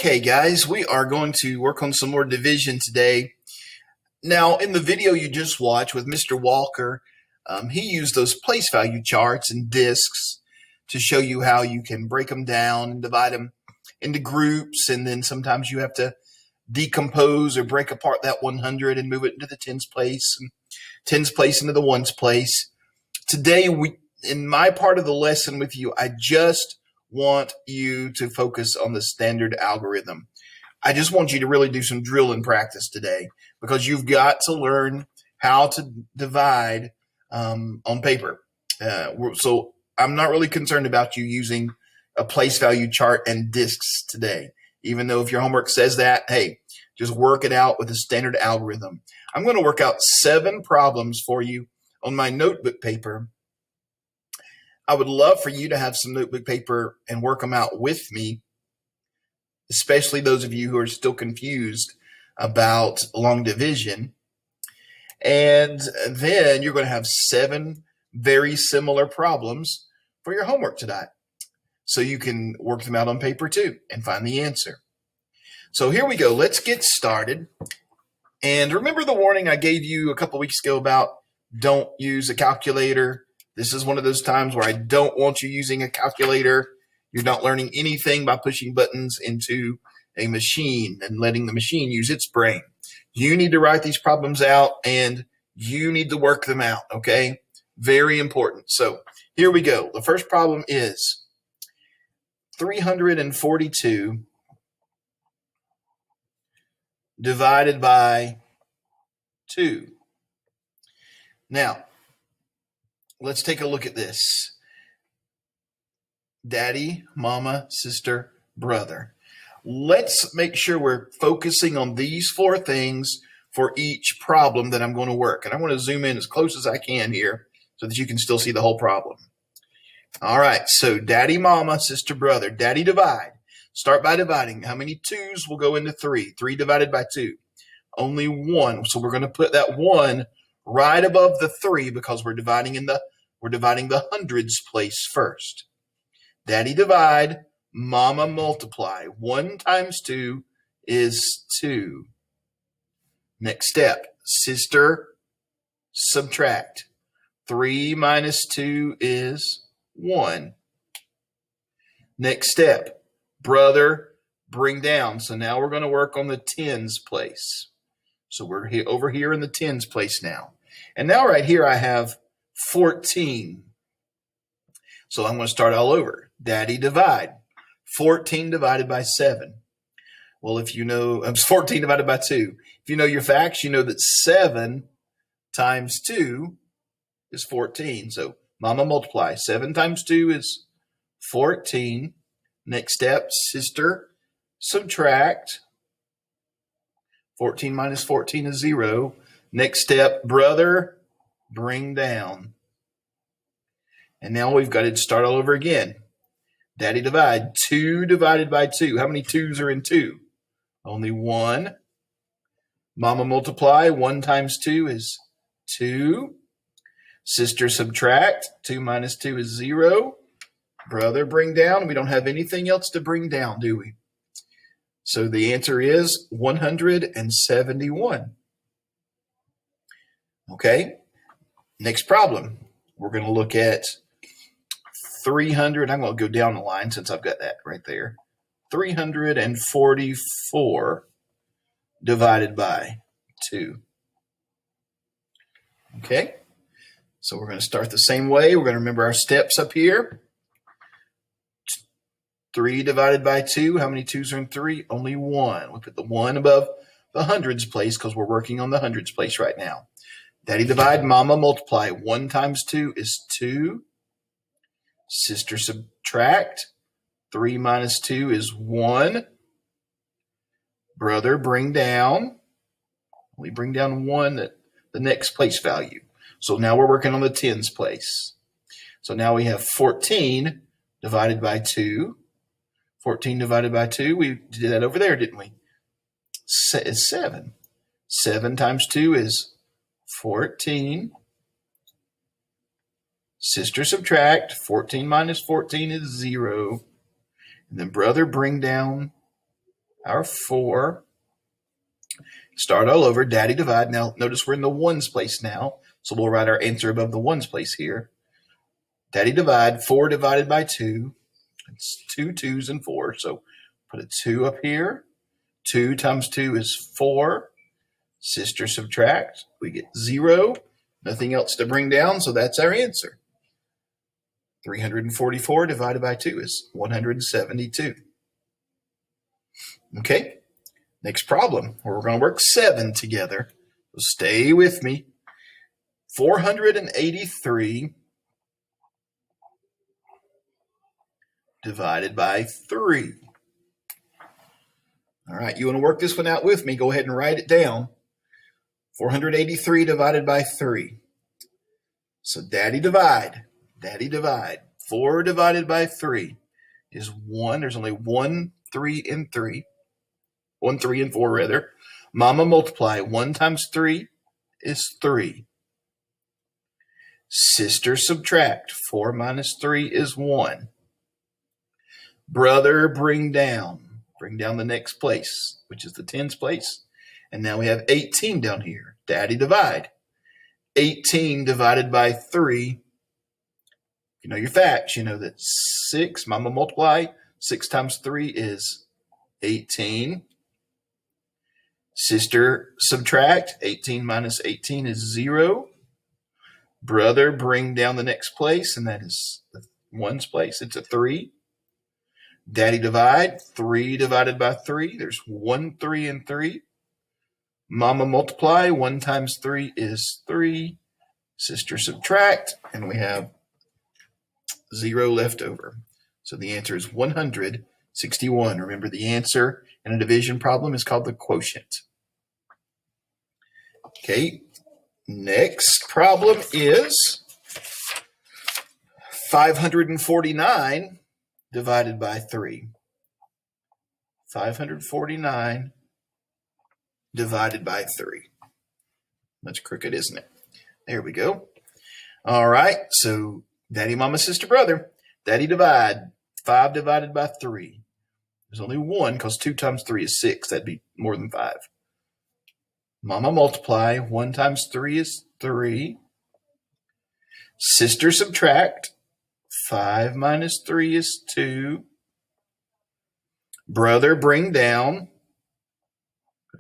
Okay, guys, we are going to work on some more division today. Now, in the video you just watched with Mr. Walker, he used those place value charts and discs to show you how you can break them down and divide them into groups, and then sometimes you have to decompose or break apart that 100 and move it into the tens place, and tens place into the ones place. Today, in my part of the lesson with you, I just want you to focus on the standard algorithm. I just want you to really do some drill and practice today, because you've got to learn how to divide on paper. So I'm not really concerned about you using a place value chart and discs today, even though if your homework says that, hey, just work it out with the standard algorithm. I'm going to work out 7 problems for you on my notebook paper. I would love for you to have some notebook paper and work them out with me, especially those of you who are still confused about long division. And then you're going to have 7 very similar problems for your homework tonight, so you can work them out on paper too and find the answer. So here we go. Let's get started. And remember the warning I gave you a couple weeks ago about don't use a calculator. This is one of those times where I don't want you using a calculator. You're not learning anything by pushing buttons into a machine and letting the machine use its brain. You need to write these problems out and you need to work them out, okay? Very important. So here we go. The first problem is 342 divided by 2. Now, let's take a look at this. Daddy, mama, sister, brother. Let's make sure we're focusing on these 4 things for each problem that I'm going to work. And I want to zoom in as close as I can here so that you can still see the whole problem. All right, so daddy, mama, sister, brother. Daddy, divide. Start by dividing. How many 2's will go into 3? 3 divided by 2. Only 1. So we're going to put that 1 right above the 3 because we're dividing the hundreds place first. Daddy, divide. Mama, multiply. 1 times 2 is 2. Next step, sister, subtract. 3 minus 2 is 1. Next step, brother, bring down. So now we're going to work on the tens place. So we're over here in the tens place now. And now right here I have 14. So I'm going to start all over. Daddy, divide. 14 divided by 7. Well, if you know, 14 divided by 2. If you know your facts, you know that 7 times 2 is 14. So mama, multiply. 7 times 2 is 14. Next step, sister, subtract. 14 minus 14 is 0. Next step, brother, bring down. And now we've got to start all over again. Daddy, divide. 2 divided by 2. How many 2's are in 2? Only 1. Mama, multiply. 1 times 2 is 2. Sister, subtract. 2 minus 2 is 0. Brother, bring down. We don't have anything else to bring down, do we? So the answer is 171. Okay. Next problem. We're going to look at 300. I'm going to go down the line since I've got that right there. 344 divided by 2. Okay. So we're going to start the same way. We're going to remember our steps up here. 3 divided by 2. How many 2's are in 3? Only 1. We put the 1 above the hundreds place because we're working on the hundreds place right now. Daddy, divide. Mama, multiply. 1 times 2 is 2. Sister, subtract. 3 minus 2 is 1. Brother, bring down. We bring down 1 at the next place value. So now we're working on the tens place. So now we have 14 divided by 2. 14 divided by 2. We did that over there, didn't we? It's 7. 7 times 2 is 14. Sister, subtract. 14 minus 14 is 0. And then brother, bring down our 4. Start all over, daddy divide. Now, notice we're in the ones place now, so we'll write our answer above the ones place here. Daddy divide, 4 divided by 2. It's 2 2s and 4, so put a 2 up here. 2 times 2 is 4. Sister subtract, we get 0. Nothing else to bring down, so that's our answer. 344 divided by 2 is 172. Okay, next problem. We're going to work 7 together. So stay with me. 483 divided by 3. All right, you want to work this one out with me? Go ahead and write it down. 483 divided by 3. So daddy divide. 4 divided by 3 is 1. There's only 1, 3, and 3. 1, 3, and 4, rather. Mama multiply. 1 times 3 is 3. Sister subtract. 4 minus 3 is 1. Brother bring down. Bring down the next place, which is the tens place. And now we have 18 down here. Daddy divide. 18 divided by 3. You know your facts. You know that 6, mama multiply. 6 times 3 is 18. Sister subtract. 18 minus 18 is 0. Brother bring down the next place, and that is the ones place. It's a 3. Daddy divide. 3 divided by 3. There's 1, 3, and 3. Mama multiply. 1 times 3 is 3. Sister subtract, and we have 0 left over. So the answer is 161. Remember, the answer in a division problem is called the quotient. Okay, next problem is 549 divided by 3. 549 divided by 3. That's crooked, isn't it? There we go. All right, so daddy, mama, sister, brother. Daddy divide. 5 divided by 3. There's only 1 because 2 times 3 is 6. That'd be more than 5. Mama multiply. 1 times 3 is 3. Sister subtract. 5 minus 3 is 2. Brother bring down.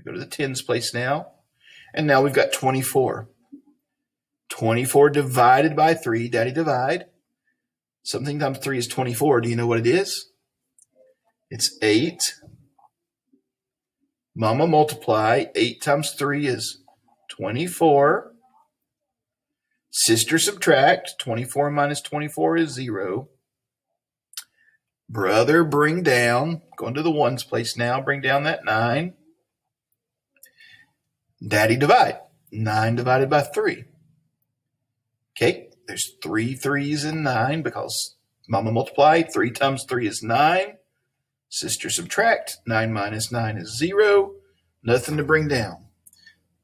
Go to the tens place now. And now we've got 24. 24 divided by 3. Daddy divide. Something times 3 is 24. Do you know what it is? It's 8. Mama multiply. 8 times 3 is 24. Sister subtract. 24 minus 24 is 0. Brother bring down. Going to the ones place now. Bring down that 9. Daddy divide. 9 divided by 3. Okay, there's 3 3s in 9 because mama multiply. 3 times 3 is 9. Sister subtract. 9 minus 9 is 0. Nothing to bring down.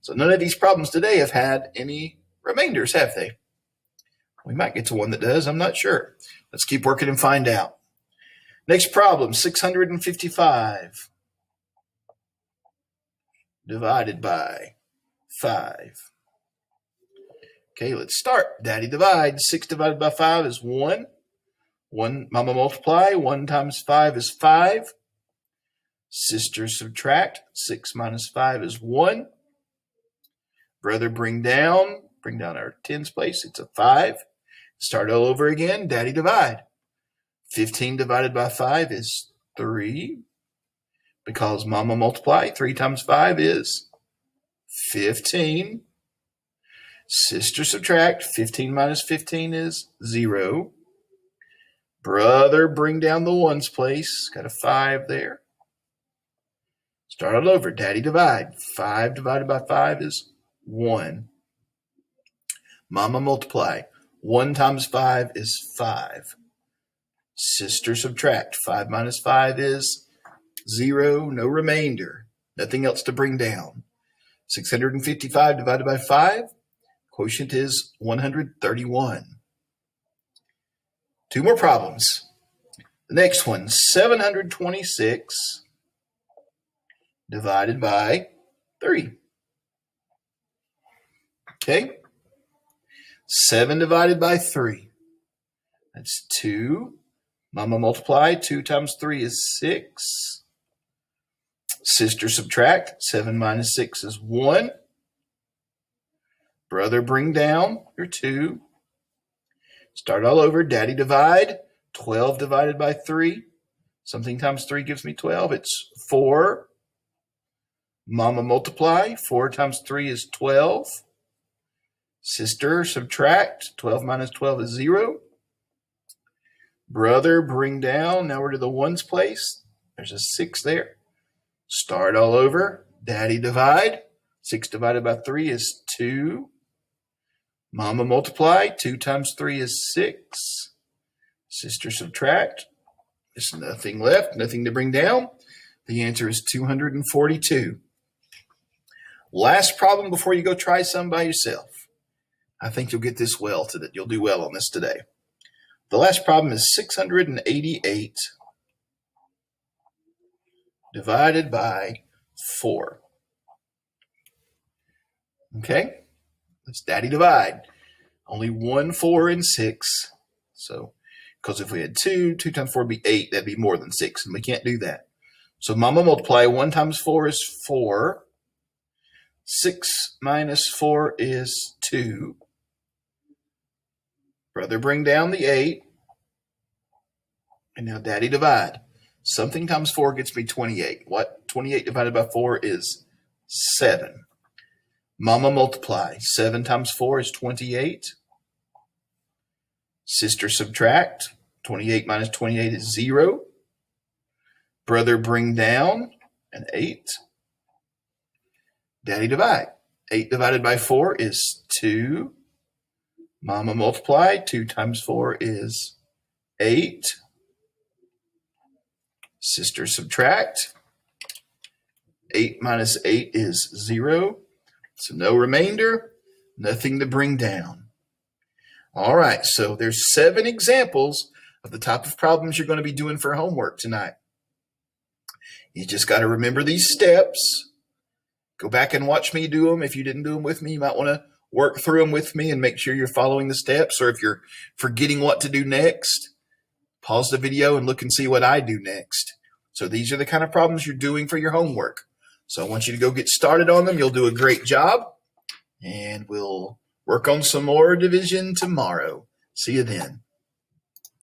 So none of these problems today have had any remainders, have they? We might get to one that does. I'm not sure. Let's keep working and find out. Next problem, 655 divided by 5. Okay, let's start. Daddy divide. 6 divided by 5 is 1. 1, mama multiply. 1 times 5 is 5. Sister subtract. 6 minus 5 is 1. Brother bring down. Bring down our tens place. It's a 5. Start all over again. Daddy divide. 15 divided by 5 is 3. Because mama multiply. 3 times 5 is 15. Sister subtract. 15 minus 15 is 0. Brother bring down the ones place. Got a 5 there. Start all over. Daddy divide. 5 divided by 5 is 1. Mama multiply. 1 times 5 is 5. Sister subtract. 5 minus 5 is 0. No remainder. Nothing else to bring down. 655 divided by 5. Quotient is 131. 2 more problems. The next one, 726 divided by 3. Okay? 7 divided by 3. That's 2. Mama multiply. 2 times 3 is 6. Sister subtract. 7 minus 6 is 1. Brother bring down your 2. Start all over. Daddy divide. 12 divided by 3. Something times 3 gives me 12. It's 4. Mama multiply. 4 times 3 is 12. Sister subtract. 12 minus 12 is 0. Brother bring down. Now we're to the ones place. There's a 6 there. Start all over. Daddy divide. 6 divided by 3 is 2. Mama multiply. 2 times 3 is 6. Sister subtract. There's nothing left, nothing to bring down. The answer is 242. Last problem before you go try some by yourself. I think you'll get this well today. You'll do well on this today. The last problem is 688 divided by 4. Okay, let's daddy divide. Only 1 4 and 6. So, because if we had 2 times 4 would be 8. That'd be more than 6, and we can't do that. So mama multiply. 1 times 4 is 4. 6 minus 4 is 2. Brother bring down the 8. And now daddy divide. Something times 4 gets me 28. What? 28 divided by 4 is 7. Mama multiply. 7 times 4 is 28. Sister subtract. 28 minus 28 is 0. Brother bring down an 8. Daddy divide. 8 divided by 4 is 2. Mama multiply. 2 times 4 is 8. Sister subtract. 8 minus 8 is 0. So no remainder, nothing to bring down. All right, so there's 7 examples of the type of problems you're going to be doing for homework tonight. You just got to remember these steps. Go back and watch me do them. If you didn't do them with me, you might want to work through them with me and make sure you're following the steps. Or if you're forgetting what to do next, pause the video and look and see what I do next. So these are the kind of problems you're doing for your homework. So I want you to go get started on them. You'll do a great job. And we'll work on some more division tomorrow. See you then.